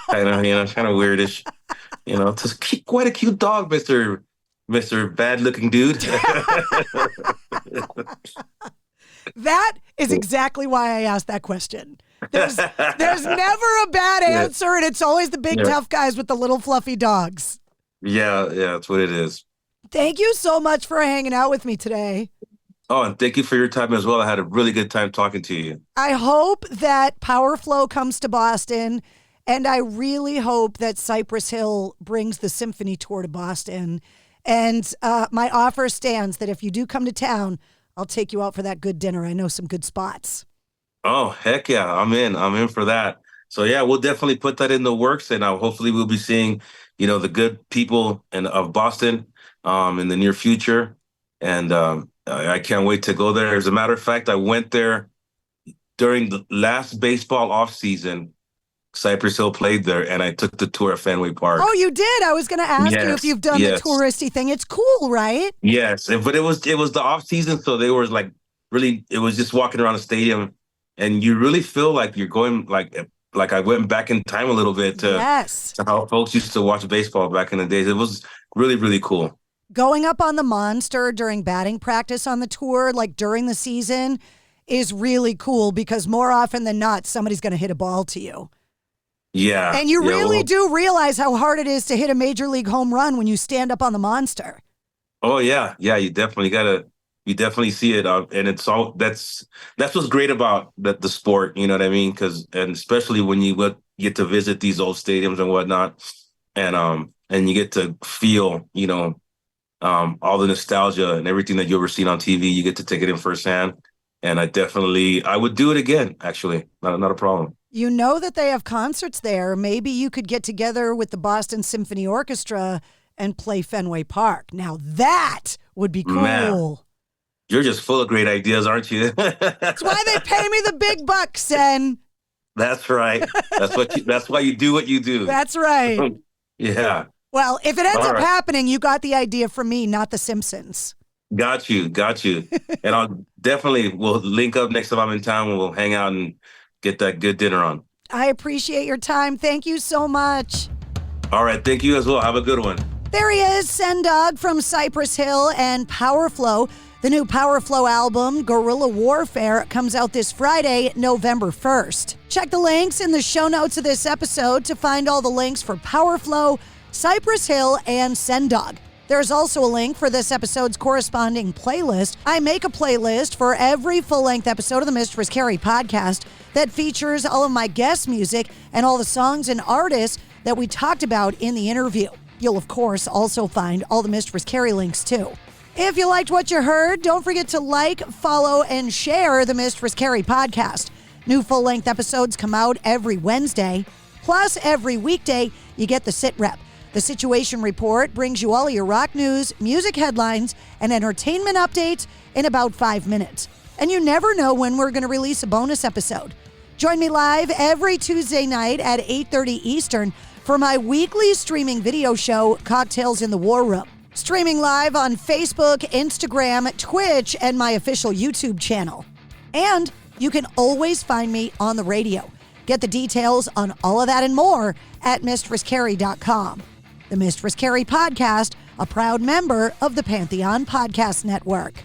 M: kind of, you know, kind of weirdish. You know, it's quite a cute dog, Mister Bad-looking dude.
L: That is exactly why I asked that question. There's never a bad answer, and it's always the big tough guys with the little fluffy dogs.
M: Yeah, that's what it is.
L: Thank you so much for hanging out with me today.
M: Oh, and thank you for your time as well. I had a really good time talking to you.
L: I hope that Powerflo comes to Boston, and I really hope that Cypress Hill brings the symphony tour to Boston. And my offer stands that if you do come to town, I'll take you out for that good dinner. I know some good spots.
M: Oh, heck yeah. I'm in for that. So yeah, we'll definitely put that in the works, and hopefully we'll be seeing, you know, the good people of Boston in the near future. And I can't wait to go there. As a matter of fact, I went there during the last baseball offseason. Cypress Hill played there, and I took the tour at Fenway Park.
L: Oh, you did? I was going to ask you if you've done the touristy thing. It's cool, right?
M: Yes, but it was the off season, so they were like really. It was just walking around the stadium, and you really feel like you're going like I went back in time a little bit to how folks used to watch baseball back in the days. It was really, really cool.
L: Going up on the Monster during batting practice on the tour, like during the season, is really cool because more often than not, somebody's going to hit a ball to you.
M: Yeah.
L: And you really do realize how hard it is to hit a major league home run when you stand up on the Monster.
M: Oh, yeah. Yeah, you definitely see it. And it's all, that's what's great about the sport, you know what I mean? And especially when you get to visit these old stadiums and whatnot, and you get to feel, you know, all the nostalgia and everything that you ever seen on TV, you get to take it in firsthand. And I would do it again, actually. Not a problem.
L: You know that they have concerts there. Maybe you could get together with the Boston Symphony Orchestra and play Fenway Park. Now that would be cool. Man,
M: you're just full of great ideas, aren't you?
L: That's why they pay me the big bucks, Sen.
M: That's right. That's why you do what you do.
L: That's right.
M: Yeah.
L: Well, if it ends up happening, you got the idea from me, not the Simpsons.
M: Got you. And we'll link up next time I'm in town and we'll hang out and get that good dinner on.
L: I appreciate your time. Thank you so much.
M: All right. Thank you as well. Have a good one.
L: There he is, Sen Dog from Cypress Hill and Powerflo. The new Powerflo album, Guerrilla Warfare, comes out this Friday, November 1st. Check the links in the show notes of this episode to find all the links for Powerflo, Cypress Hill, and Sen Dog. There's also a link for this episode's corresponding playlist. I make a playlist for every full-length episode of the Mistress Carrie podcast that features all of my guest music and all the songs and artists that we talked about in the interview. You'll, of course, also find all the Mistress Carrie links, too. If you liked what you heard, don't forget to like, follow, and share the Mistress Carrie podcast. New full-length episodes come out every Wednesday. Plus, every weekday, you get the sit rep. The Situation Report brings you all your rock news, music headlines, and entertainment updates in about 5 minutes. And you never know when we're going to release a bonus episode. Join me live every Tuesday night at 8:30 Eastern for my weekly streaming video show, Cocktails in the War Room. Streaming live on Facebook, Instagram, Twitch, and my official YouTube channel. And you can always find me on the radio. Get the details on all of that and more at MistressCarrie.com. The Mistress Carrie Podcast, a proud member of the Pantheon Podcast Network.